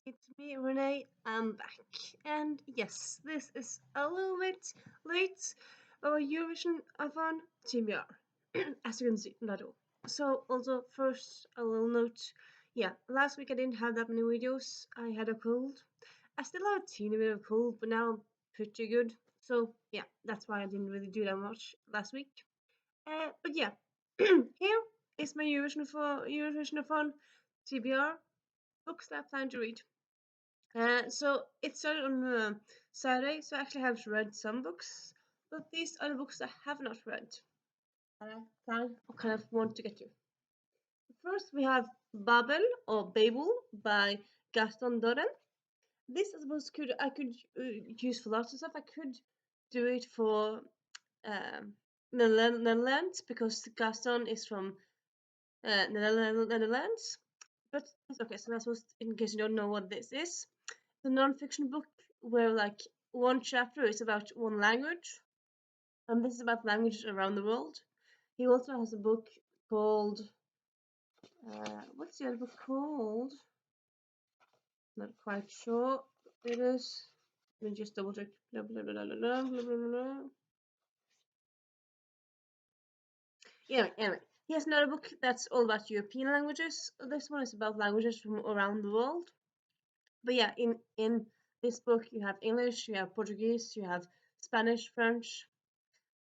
It's me, Renee. I'm back. And yes, this is a little bit late, but our eurovisionathon TBR, as you can see, not all. So, also, first, a little note. Yeah, last week I didn't have that many videos. I had a cold. I still have a teeny bit of cold, but now I'm pretty good. So, yeah, that's why I didn't really do that much last week. But yeah, here is my Eurovisionathon TBR books that I plan to read. So it started on Saturday, so I actually have read some books, but these are the books I have not read, and I kind of want to get to. First, we have Babel or Babel by Gaston Doren. This I suppose I could use for lots of stuff. I could do it for um, Netherlands because Gaston is from Netherlands. But it's okay. So I suppose in case you don't know what this is, the non-fiction book where like one chapter is about one language, and this is about languages around the world. He also has a book called what's the other book called? Not quite sure. It is. Let me just double check. Blah, blah, blah, blah, blah, blah, blah, blah. Anyway, he has another book that's all about European languages. This one is about languages from around the world. But yeah, in this book you have English, you have Portuguese, you have Spanish, French.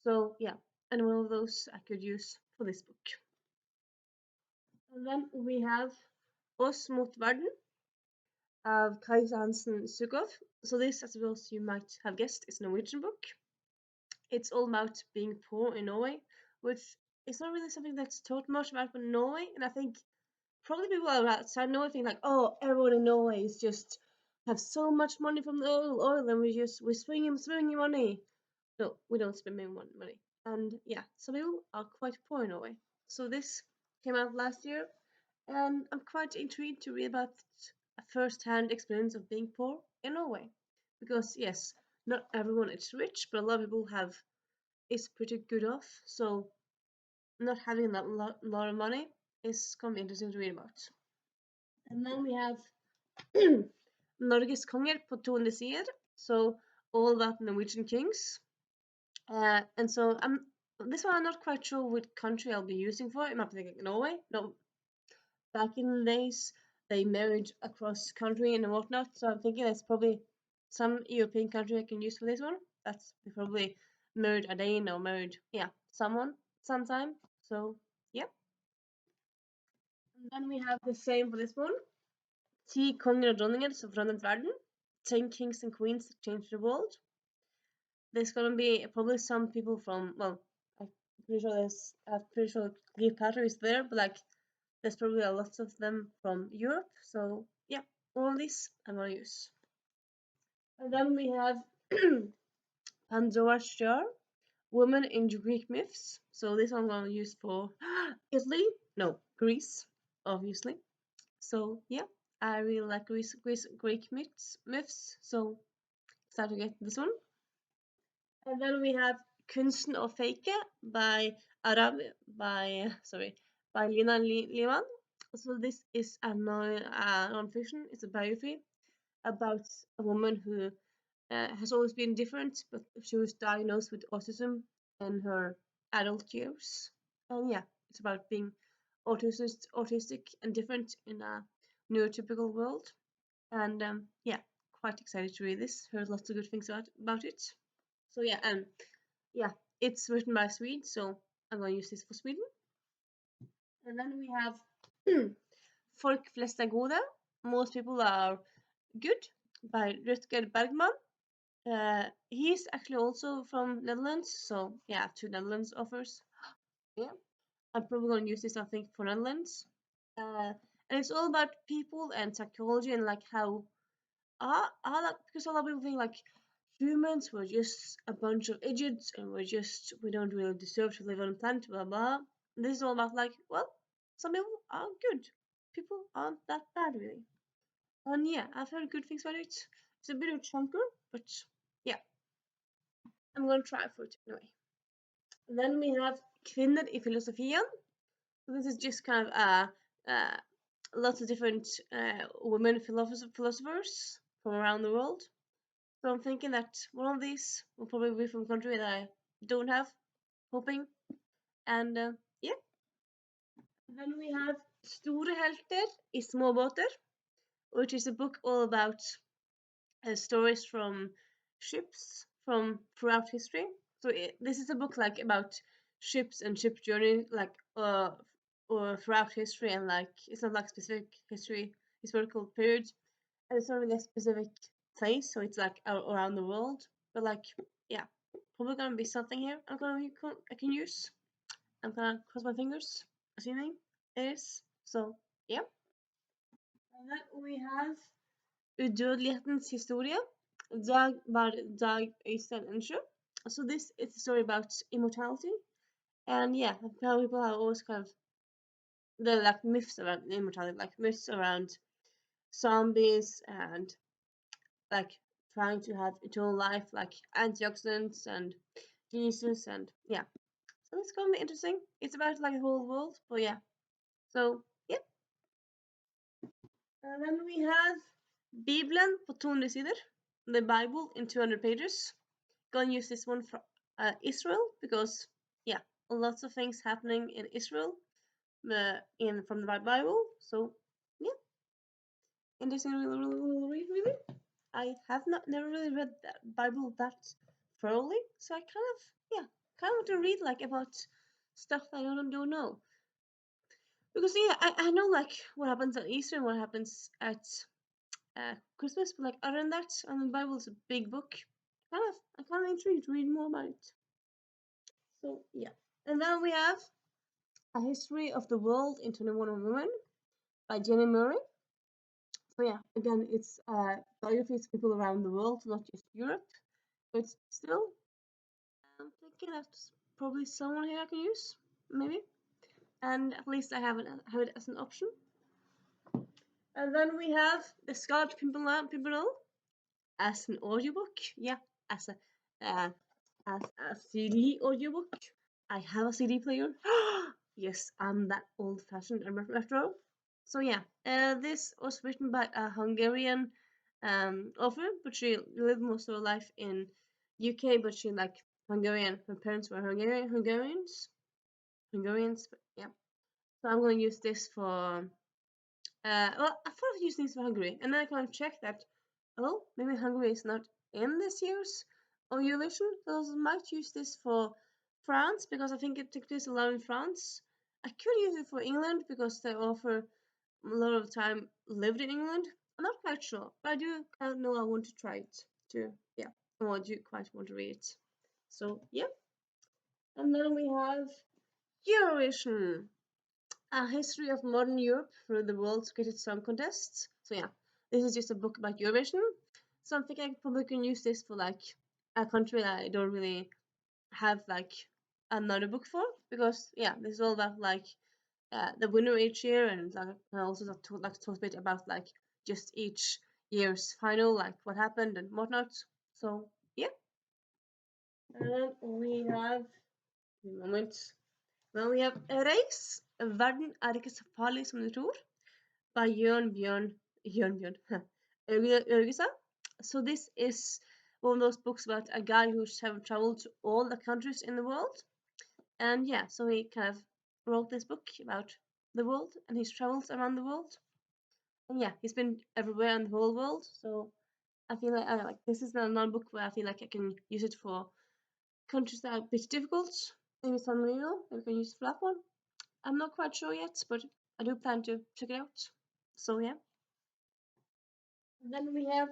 So yeah, any one of those I could use for this book. And then we have Oss mot verden of Kajsa Hansen Sukov. So this, I suppose you might have guessed, is a Norwegian book. It's all about being poor in Norway, which is not really something that's taught much about in Norway. And I think probably people outside Norway think like, oh, everyone in Norway is just have so much money from the oil, and we're swinging money. No, we don't spend money. And yeah, some people are quite poor in Norway. So this came out last year, and I'm quite intrigued to read about a first-hand experience of being poor in Norway. Because yes, not everyone is rich, but a lot of people is pretty good off. So not having that lot of money is gonna be interesting to read about. And then we have Norges konger på 200 sider, so all about Norwegian kings. And so this one I'm not quite sure which country I'll be using for. It might be like Norway. No, back in the days they married across country and whatnot. So I'm thinking that's probably some European country I can use for this one. That's probably married a Dane or married someone sometime. So yeah. And then we have the same for this one. Ti konger og dronninger som forandret verden. 10 kings and queens that changed the world. There's gonna be probably some people from I'm pretty sure Cleopatra is there, but like there's probably a lot of them from Europe. So yeah, all of these I'm gonna use. And then we have Pandora's jar, women in Greek myths. So this one I'm gonna use for Italy, no Greece, obviously. So yeah, I really like Greek myths. So excited to get this one. And then we have Kunsten å fake by by Lina Liman. So this is a non-fiction. It's a biography about a woman who has always been different, but she was diagnosed with autism in her adult years. And yeah, it's about being autistic and different in a neurotypical world. And yeah, quite excited to read this. Heard lots of good things about it. So yeah, it's written by Swede, so I'm going to use this for Sweden. And then we have Folk flest er gode. Most people are good by Rutger Bergman. He's actually also from Netherlands, so yeah, 2 Netherlands offers. Yeah, I'm probably going to use this, I think, for Netherlands. And it's all about people and psychology and like how because a lot of people think like humans were just a bunch of idiots and we don't really deserve to live on the planet, blah blah. This is all about like, well, some people are good. People aren't that bad really. And yeah, I've heard good things about it. It's a bit of a chunker, but yeah, I'm gonna try for it anyway. And then we have Kvinner i filosofien. So this is just kind of lots of different women philosophers from around the world. So I'm thinking that one of these will probably be from a country that I don't have, hoping. And yeah, then we have Store helter I små båter, which is a book all about stories from ships from throughout history. So this is a book like about ships and ship journey, like or throughout history, and like it's not like specific historical periods, and it's not really a specific place, so it's like around the world. But like, yeah, probably gonna be something here. I can use. I'm gonna cross my fingers, assuming it is. So yeah. And then we have Udødelighetens historie. Dag Øystein Ensjø. So this is a story about immortality. And yeah, how people have always kind of the like myths around immortality, like myths around zombies and like trying to have eternal life, like antioxidants and Jesus, and yeah. So it's gonna be interesting. It's about like the whole world, but yeah. So yeah. And then we have Bibelen på 200 sider. The Bible in 200 pages. Gonna use this one for Israel because yeah, lots of things happening in Israel in from the Bible. So yeah, interesting really. I have not never really read the Bible that thoroughly, so I kind of want to read like about stuff that I don't know. Because yeah, I know like what happens at Easter and what happens at Christmas, but like other than that, I mean, the Bible is a big book. I'm kind of intrigued to read more about it. So yeah, and then we have A History of the World in 21 Women by Jenny Murray. So yeah, again, it's biographies of people around the world, not just Europe, but still, I'm thinking that's probably someone here I can use, maybe, and at least I have it as an option. And then we have The Scarlet Pimpernel as an audiobook. Yeah, as a uh, as a CD audiobook. I have a CD player. Yes, I'm that old-fashioned and retro. So yeah, this was written by a Hungarian author, but she lived most of her life in UK. But she like Hungarian. Her parents were Hungarians. But yeah, so I'm gonna use this for. Well, I thought of using this for Hungary, and then I kind of checked that. Oh, maybe Hungary is not in this year's Eurovision, so I might use this for France because I think it took place a lot in France. I could use it for England because the author a lot of time lived in England. I'm not quite sure, but I do kind of know I want to try it too. Yeah, I do quite want to read it. So yeah, and then we have Eurovision. A History of Modern Europe through the World's Greatest Song Contests. So yeah, this is just a book about Eurovision. So I'm thinking I probably can use this for like a country that I don't really have like another book for, because yeah, this is all about like the winner each year, and like I also talk a bit about like just each year's final, like what happened and whatnot. So yeah, and we have a moment. Well, we have Reis. Verden er ikke så farlig som du tror, by Jørn Ørgesa. So this is one of those books about a guy who's traveled to all the countries in the world. And yeah, so he kind of wrote this book about the world and his travels around the world. And yeah, he's been everywhere in the whole world. So I feel like this is another book where I feel like I can use it for countries that are a bit difficult. Maybe San Marino, I can use it for that one. I'm not quite sure yet, but I do plan to check it out. So yeah. Then we have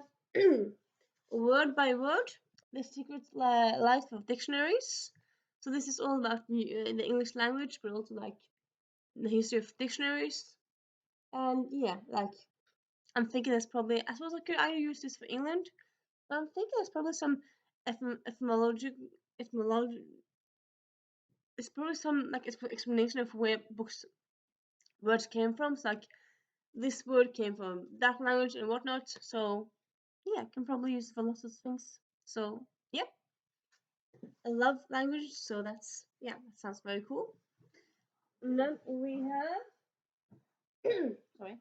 Word by Word, The Secret Life of Dictionaries. So this is all about the English language, but also like the history of dictionaries. And yeah, like I'm thinking there's probably, I suppose I could either use this for England, but I'm thinking there's probably some etymology, it's probably some like explanation of where words came from. So like this word came from that language and whatnot. So yeah, I can probably use it for lots of things. So yeah, I love language, so that's yeah, that sounds very cool. And then we have sorry.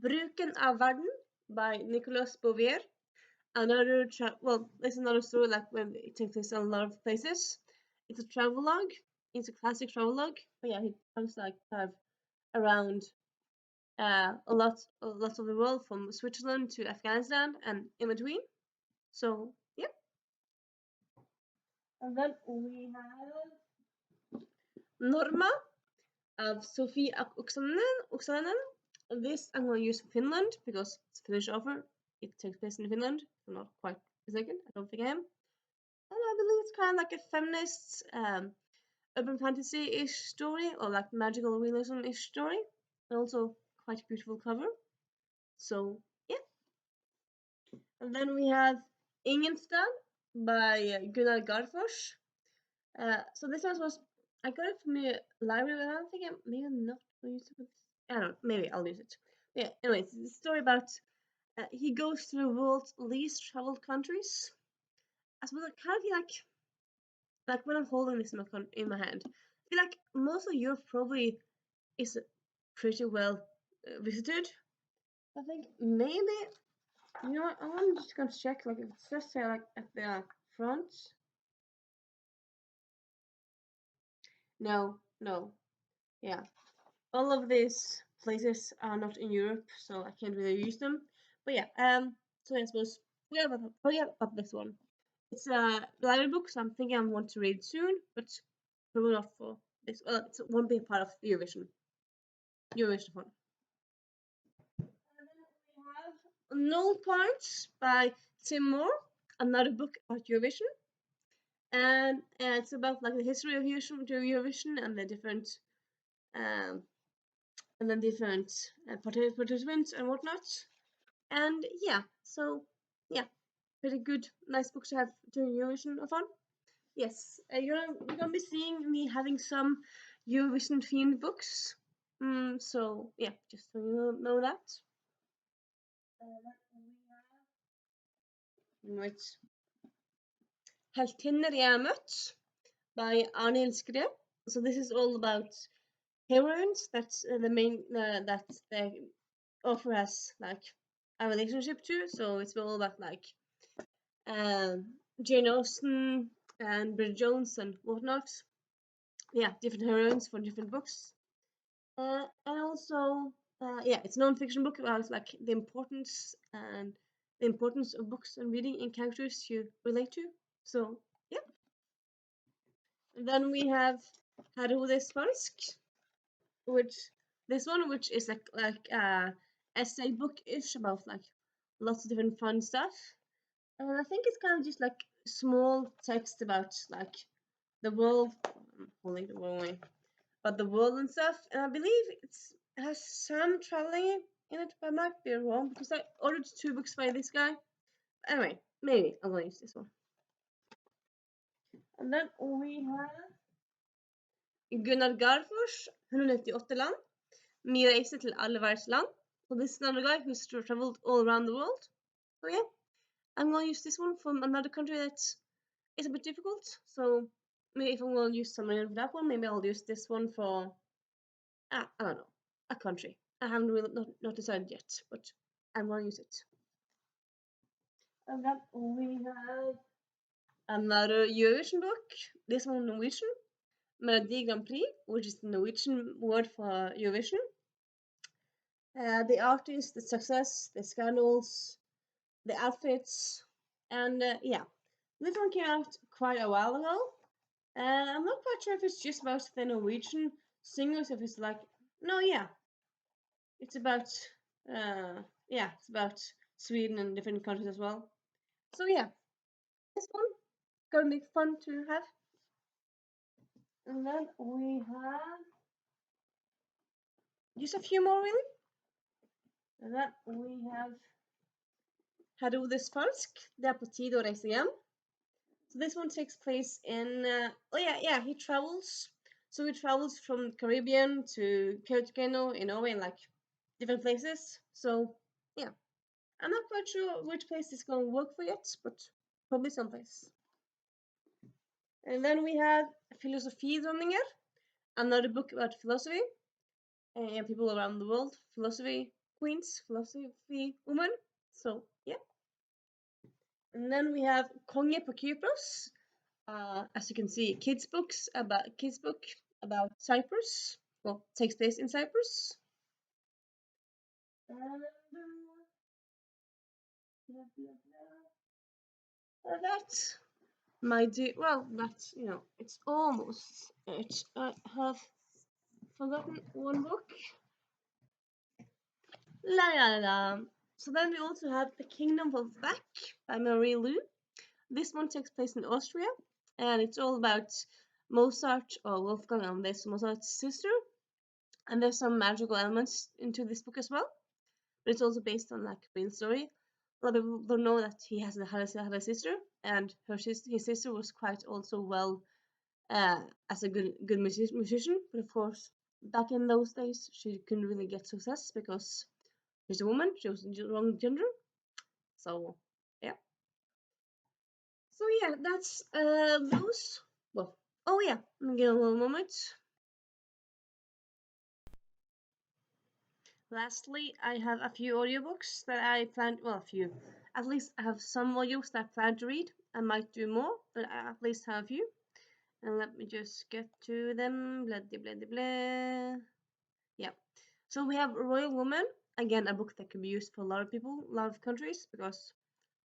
Bruken av verden by Nicolas Bouvier. Another well, there's another story like when it takes place in a lot of places. It's a travelogue. It's a classic travelogue. But yeah, he comes like kind of around a lot of the world from Switzerland to Afghanistan and in between. So yeah. And then we have Norma of Sophie Oksanen. This I'm going to use for Finland because it's a Finnish author. It takes place in Finland. I'm not quite mistaken. I don't think I am. And I believe it's kind of like a feminist urban fantasy-ish story or like magical realism-ish story. And also quite a beautiful cover. So yeah. And then we have Ingenstad by Gunnar Garfors. So this one was, I got it from the library, but I don't think I'm maybe not going to use it. I don't know, maybe I'll use it. Yeah, anyways, it's a story about he goes to the world's least traveled countries. As well, I kind of feel like when I'm holding this in my hand, I feel like most of Europe probably is pretty well visited. I think maybe, you know what, I'm just gonna check like if it says here like at the front. No, yeah. All of these places are not in Europe, so I can't really use them. But yeah, so I suppose forget about this one. It's a library book, so I'm thinking I want to read soon, but probably not for this. Well, it won't be a part of the Eurovision fun. And then we have Null Points by Tim Moore, another book about Eurovision, and it's about like the history of Eurovision and the different um, participants and whatnot. And yeah, so yeah, pretty good, nice books to have during Eurovision-a-thon. Yes, you're gonna be seeing me having some Eurovision themed books. So yeah, just so you know that. Right. Heltinner jeg har møtt by Arnhild Skre. So this is all about heroines that the main that the author has like a relationship to. So it's all about like Jane Austen and Bridget Jones and whatnot. Yeah, different heroines for different books. And also, yeah, it's a non-fiction book about like the importance of books and reading in characters you relate to. So yeah. And then we have Herode Spansk, which which is like essay book-ish about like lots of different fun stuff. And I think it's kind of just like small text about like the world. I'm holding the wrong way. About the world and stuff. And I believe it has some traveling in it, but I might be wrong because I ordered 2 books by this guy. Anyway, maybe I'm gonna use this one. And then we have Gunnar Garfors, 198 land. Min reise til alle verdens land. So this is another guy who's traveled all around the world. So yeah, I'm gonna use this one from another country that is a bit difficult. So maybe if I'm gonna use something for that one, maybe I'll use this one for I don't know, a country. I haven't really not decided yet, but I'm gonna use it. And then we have another Eurovision book. This one Norwegian, Melodi Grand Prix, which is the Norwegian word for Eurovision. The artists, the success, the scandals, the outfits, and yeah, this one came out quite a while ago. And I'm not quite sure if it's just about the Norwegian singers, if it's like, no, yeah, it's about, it's about Sweden and different countries as well. So yeah, this one gonna be fun to have. And then we have just a few more really. And then we have Herodes Falsk, Det er på tide å reise hjem. So this one takes place in, he travels. So he travels from Caribbean to Kautokeino in Norway and like different places. So yeah, I'm not quite sure which place is going to work for yet, but probably someplace. And then we have Filosofidronninger, another book about philosophy and people around the world, philosophy Queen's philosophy woman. So yeah. And then we have Konge på Kypros. As you can see, kids book about Cyprus. Well, takes place in Cyprus. And blah, blah, blah. That my dear. Well, that's it's almost it. I have forgotten one book. La la la la. So then we also have The Kingdom of Back by Marie Lu. This one takes place in Austria, and it's all about Mozart or Wolfgang Amadeus Mozart's sister. And there's some magical elements into this book as well, but it's also based on like a real story. A lot of people don't know that he had a sister, and his sister was quite also well as a good musician. But of course, back in those days, she couldn't really get success because she's a woman. She was the wrong gender. So yeah. So yeah, that's those. Well, oh yeah, let me get a little moment. Lastly, I have a few audiobooks that I plan. Well, a few. At least I have some audios that I plan to read. I might do more, but I at least have a few. And let me just get to them. Blah blah blah blah. Yeah. So we have Royal Woman. Again, a book that can be used for a lot of people, a lot of countries, because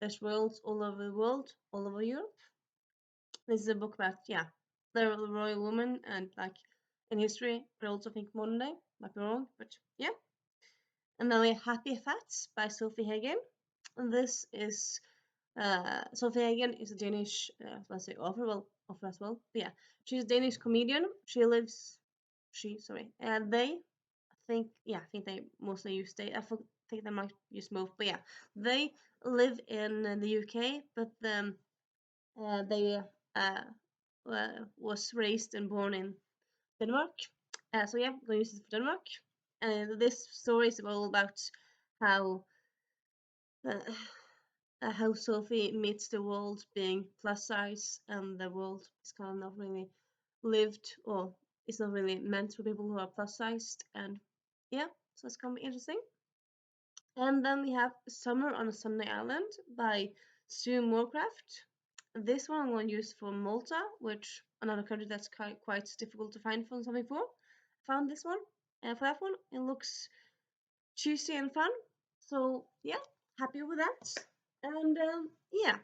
there's royals all over the world, all over Europe. This is a book about the royal woman and like in history, but I also think modern day. Might be wrong, but yeah. And then we have Happy Fats by Sophie Hagen. And this is Sophie Hagen is a Danish, let's say author as well. But yeah, she's a Danish comedian. And I think they mostly use they. I think they might use both, but yeah, they live in the UK, but they was raised and born in Denmark. So yeah, I'm going to use this for Denmark. And this story is all about how uh, how Sophie meets the world being plus size, and the world is kind of not really lived, or it's not really meant for people who are plus sized. And yeah, so it's gonna be interesting. And then we have Summer on a Sunday Island by Sue Moorcraft. This one I'm going to use for Malta, which another country that's quite difficult to find for something for. I found this one, and for that one, it looks juicy and fun. So yeah, happy with that. And yeah,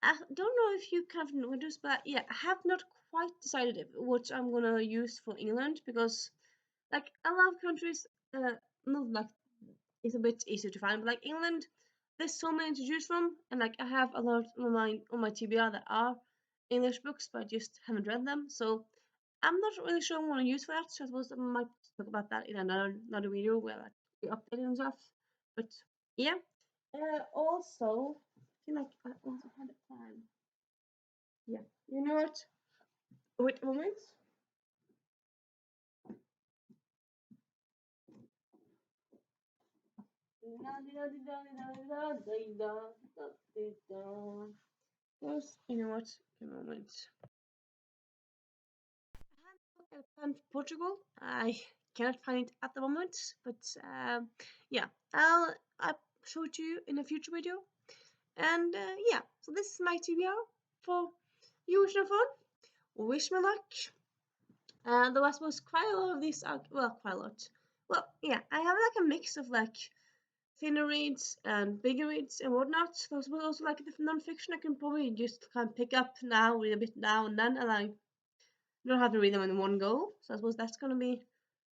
I don't know if you kind of noticed, but yeah, I have not quite decided what I'm gonna use for England, because like a lot of countries, not like it's a bit easier to find, but like England, there's so many to choose from, and like I have a lot on my TBR that are English books, but I just haven't read them, so I'm not really sure what I want to use for that. So I suppose I might talk about that in another video where like we update and stuff. But yeah. Also, I feel like I also had a plan. Yeah. You know what? Wait a moment. Yes. You know what? Give me a moment. I had a plan for Portugal. I cannot find it at the moment, but yeah, I'll show it to you in a future video. And yeah, so this is my TBR for eurovisionathon. Wish me luck. Though I suppose quite a lot of these are, well, quite a lot. Well, yeah, I have like a mix of like thinner reads and bigger reads and whatnot. So I suppose also like the non-fiction I can probably just kind of pick up now, read a bit now and then, and like you don't have to read them in one go. So I suppose that's gonna be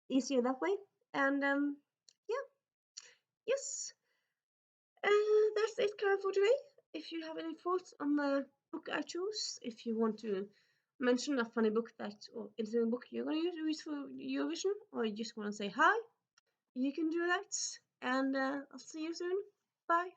easier that way. And yeah, yes, that's it kind of for today. If you have any thoughts on the book I chose, if you want to mention a funny book or interesting book you're going to use for Eurovision, or you just want to say hi, you can do that. And I'll see you soon. Bye.